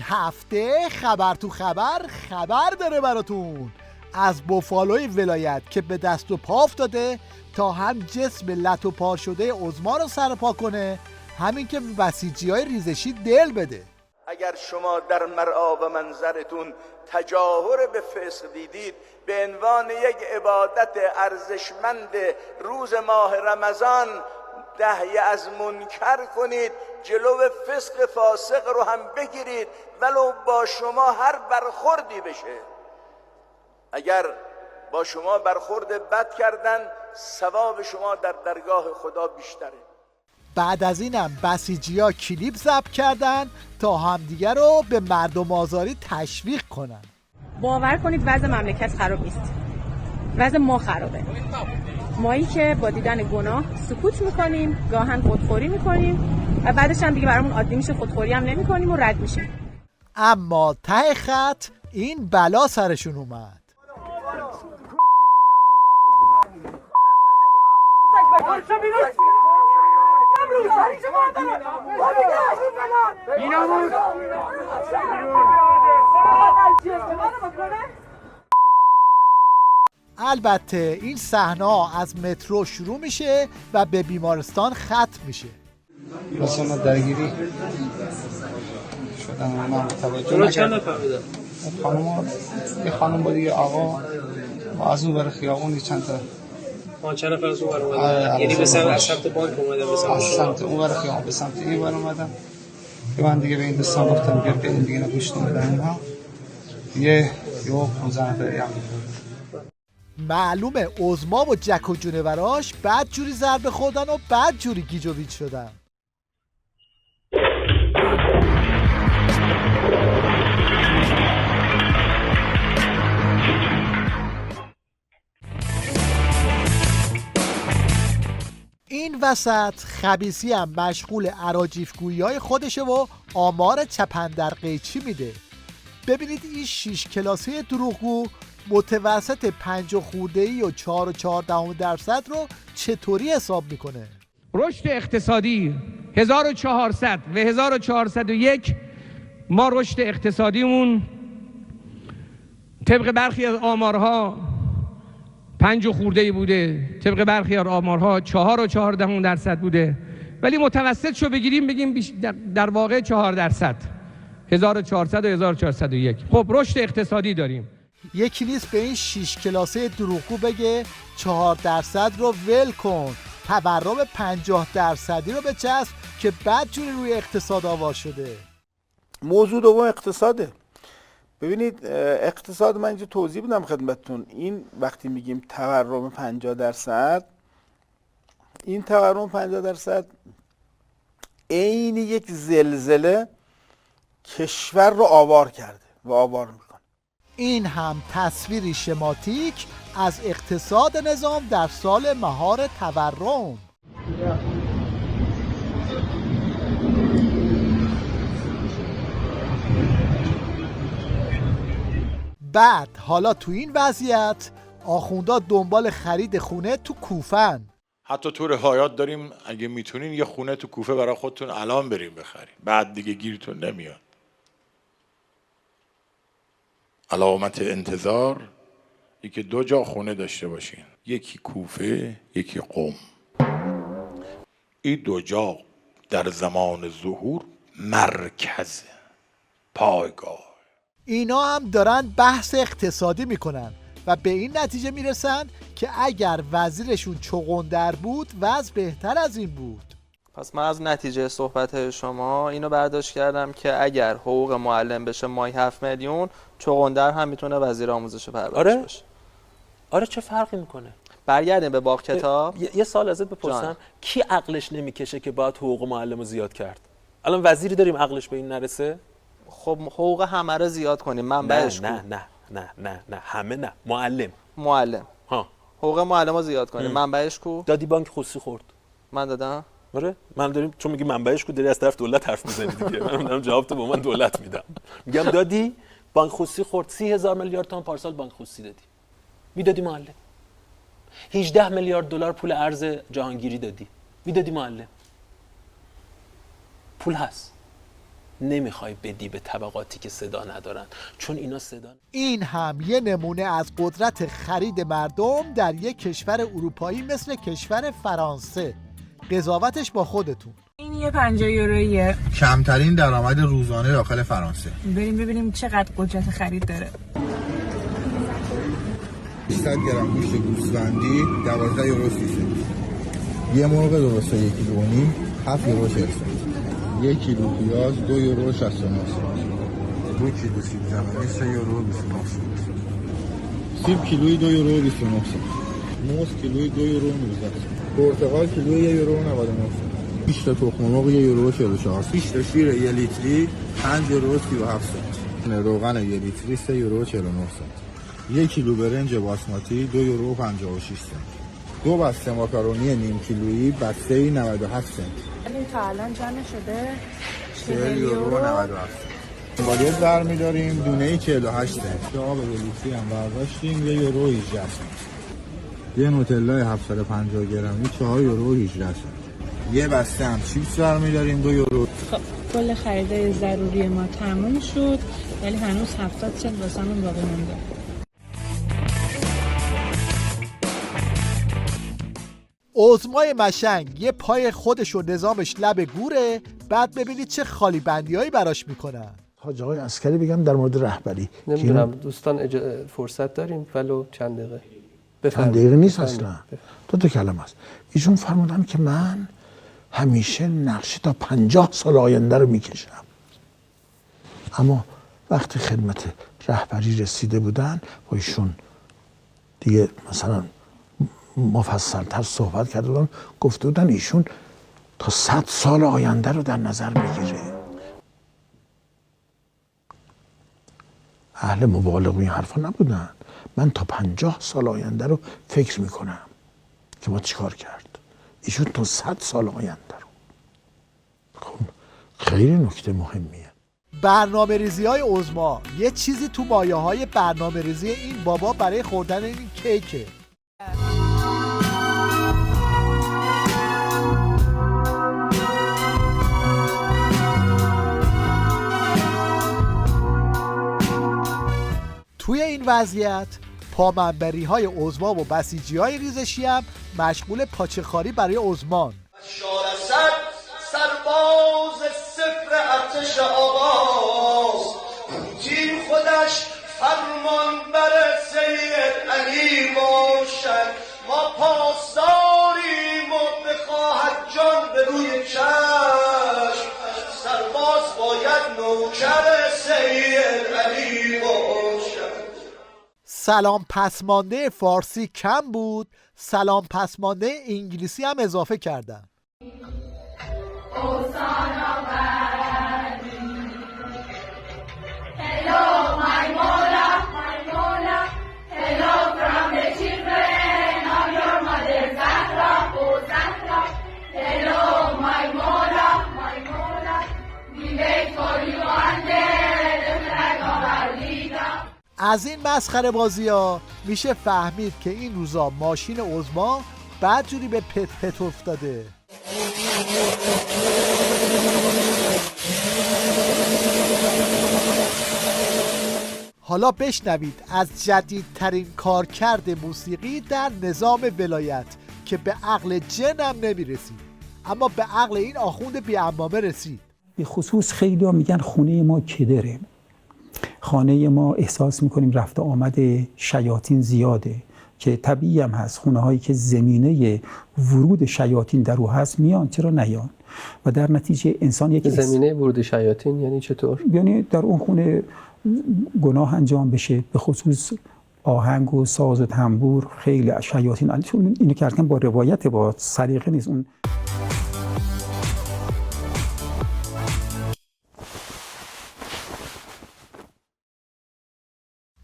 هفته خبر تو خبر داره براتون. از بوفالوی ولایت که به دست و پا افتاده تا هم جسم لط و پار شده عظما رو سرپا کنه، همین که بسیجی‌های ریزشی دل بده. اگر شما در مرعا و منظرتون تجاهر به فسق دیدید، به عنوان یک عبادت ارزشمند روز ماه رمضان نهی از منکر کنید، جلو فسق فاسق رو هم بگیرید ولو با شما هر برخوردی بشه. اگر با شما برخورد بد کردن، ثواب شما در درگاه خدا بیشتره. بعد از اینم بسیجی‌ها کلیپ ضبط کردن تا همدیگه رو به مردم آزاری تشویق کنن. باور کنید وضع مملکت خراب نیست، وضع ما خرابه. مایی که با دیدن گناه سکوت میکنیم، گاهن خودخوری میکنیم و بعدش هم دیگه برامون عادی میشه، خودخوری هم نمیکنیم و رد میشیم. اما ته خط این بلا سرشون اومد. البته این صحنه از مترو شروع میشه و به بیمارستان ختم میشه. مثلا درگیری شدن من توجه نکردم. خانم با دیگه آقا از اون ور خیابون چند تا چند نفر از اون ور اومدن، یعنی به سمت بانک اومدن، به سمت اون ور خیابون به سمت این ور اومدن که من دیگه به این دوستان گفتم بیار بریم دیگه گوش نمیدن اینها یه 15 نفری هم معلومه عظما و جک و جونوراش بعد جوری ضربه خوردن و بعد جوری گیج و ویج شدن. این وسط خبیثی هم مشغول اراجیفگویی‌های خودشه و آمار چپندر قیچی میده. ببینید این 6 کلاسی دروغگو متوسط 5 خورده‌ای و 4.4% رو چطوری حساب میکنه؟ رشد اقتصادی 1400 و 1401 ما رشد اقتصادیمون طبق برخی از آمارها 5 خورده‌ای بوده، طبق برخی از آمارها 4.4% بوده، ولی متوسط شو بگیریم بگیم در واقع 4%، 1400 و 1401. خب رشد اقتصادی داریم. یکی نیست به این 6 کلاسه دروغگو بگه 4% رو ول کن، تورم 50% رو بچسب که بعد جوری روی اقتصاد آوار شده. موضوع دوم اقتصاده. ببینید اقتصاد من اینجا توضیح بدم خدمتتون. این وقتی میگیم تورم 50%، این تورم 50% عین یک زلزله کشور رو آوار کرده و آوار میکنه. این هم تصویری شماتیک از اقتصاد نظام در سال مهار تورم. بعد حالا تو این وضعیت آخوندا دنبال خرید خونه تو کوفن. حتی تو روایات داریم اگه میتونین یه خونه تو کوفه برای خودتون الان بریم بخریم، بعد دیگه گیرتون نمیاد. علامت انتظار یکی 2 جا خونه داشته باشین، یکی کوفه یکی قم. این 2 جا در زمان ظهور مرکز پایگاه. اینا هم دارن بحث اقتصادی میکنن و به این نتیجه میرسن که اگر وزیرشون چغندر بود وضع بهتر از این بود. پس من از نتیجه صحبت شما اینو برداشت کردم که اگر حقوق معلم بشه ماهی 7 میلیون، چغندر هم میتونه وزیر آموزش و پرورش بشه. آره چه فرقی میکنه؟ برگردیم به باغ کتاب. یه سال ازت بپرسم، کی عقلش نمیکشه که باید حقوق معلم رو زیاد کرد؟ الان وزیری داریم عقلش به این نرسه؟ خب حقوق همه رو زیاد کنیم، منبعش نه همه نه، معلم ها حقوق معلم رو زیاد کنیم، منبعش کو؟ دادی بانک خصوصی خورد. من دادم؟ آره من داریم، چون میگی منبعش کو داری از طرف دولت حرف میزنی دیگه. من دارم جواب تو به من دولت میدم. میگم دادی بانک خصوصی خورد، 30,000 میلیارد تومان پارسال بانک خصوصی دادی، میدادی معلم. 18 میلیارد دلار پول ارز جهانگیری دادی، میدادی معلم. پول هست، نمیخوای بدی به طبقاتی که صدا ندارن، چون اینا صدا. این هم یه نمونه از قدرت خرید مردم در یک کشور اروپایی مثل کشور فرانسه. قضاوتش با خودتون. این یه 50 یورویه، کمترین درآمد روزانه داخل فرانسه. بریم ببینیم چقدر قدرت خرید داره. 100 گرم گوشت گوسفندی 12 یورو 30 سنت. یه مرغ درسته 1 کیلو و نیم 7 یورو 40 سنت. 1 کیلو پیاز 2 یورو 69 سنت. 2 کیلو سیب زمینی 3 یورو 29 سنت. سیب کیلویی 2 یورو 29 سنت. موز کیلویی 2 یورو 19 سنت. پرتقال کیلویی 1 یورو 99 سنت. 6 تا تخم مرغ 1 یورو 44 سنت. 6 تا شیر 1 لیتری 5 یورو 37 سنت. روغن 1 لیتری 3 یورو 49 سنت. 1 کیلو برنج باسماتی 2 یورو 56 سنت. 2 بسته ماکارونی نیم کیلویی بسته 97 سنت. این تا الان جمع شده 40 یورو 97 سنت. باید برمی داریم دونه 48 سنت. آب لیتری هم برداشتیم 1 یورو 18 سنت. یه نوتلای 750 گرمی 4 یورو 18 سنت. یه بسته هم چیپس برمی داریم 2 یورو. خب کل خریدای ضروری ما تموم شد، ولی هنوز 70 سنت واسمون باقی مونده. عظمای مشنگ یه پای خودش و نظامش لب گوره، بعد ببینید چه خالی بندیایی براش میکنن. حاج آقای عسکری بگم در مورد رهبری. نمیدونم دوستان فرصت داریم ولو چند دقیقه. چند دقیقه نیست اصلا. 2 کلمه است. ایشون فرمودن که من همیشه نقشه تا 50 سال آینده رو میکشم. اما وقتی خدمت رهبری رسیده بودن با ایشون دیگه مثلا مفصل‌تر صحبت کرده بودن، گفته بودن ایشون تا 100 سال آینده رو در نظر میگیره. اهل مبالغه این حرفا نبودن. من تا 50 سال آینده رو فکر میکنم که ما چیکار کرد. ایشون تا 100 سال آینده رو. خب خیلی نکته مهمیه. برنامه ریزی های عظما یه چیزی تو مایه های برنامه ریزی این بابا برای خوردن این کیکه. توی این وضعیت پامنبری های عظما و بسیجی های ریزشی هم مشغول پاچه‌خواری برای عظمان. شارصد سرباز صفر ارتش آغاز، تیر خودش فرمان بر سید علی باشد. ما پاسداریم و بخواهد جان به روی چشم، سرباز باید نوکر سید علی باشد. سلام پسمانده فارسی کم بود، سلام پسمانده انگلیسی هم اضافه کردن. از این مسخره بازی ها میشه فهمید که این روزا ماشین عظما بدجوری به پت پت افتاده. حالا بشنوید از جدیدترین کارکرد موسیقی در نظام ولایت که به عقل جنم نمیرسید، اما به عقل این آخوند بی عمامه رسید. به خصوص خیلی ها میگن خونه ما کدره، خانه ما احساس میکنیم رفت آمد شیاطین زیاده، که طبیعی هم هست. خونه هایی که زمینه ورود شیاطین در او هست میان، چرا نیان؟ و در نتیجه انسان یک زمینه ورود شیاطین یعنی چطور؟ یعنی در اون خونه گناه انجام بشه، به خصوص آهنگ و ساز و تنبور خیلی شیاطین. چون اینو کردن با روایت، با سلیقه نیست. اون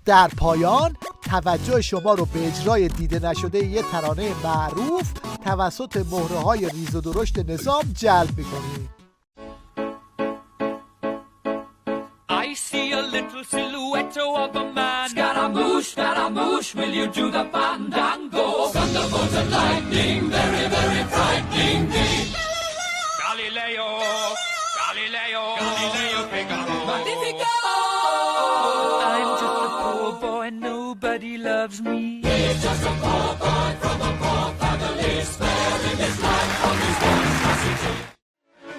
در پایان توجه شما رو به اجرای دیده نشده یه ترانه معروف توسط مهره‌های ریز و درشت نظام جلب می‌کنیم. I see a little silhouette of a man. Scaramouche, Scaramouche, will you do the fandango? Thunderbolt and lightning, very, very frightening me. Galileo, Galileo. Galileo, Galileo Figaro. Magnifico! I'm just a poor boy, nobody loves me. He's just a poor boy.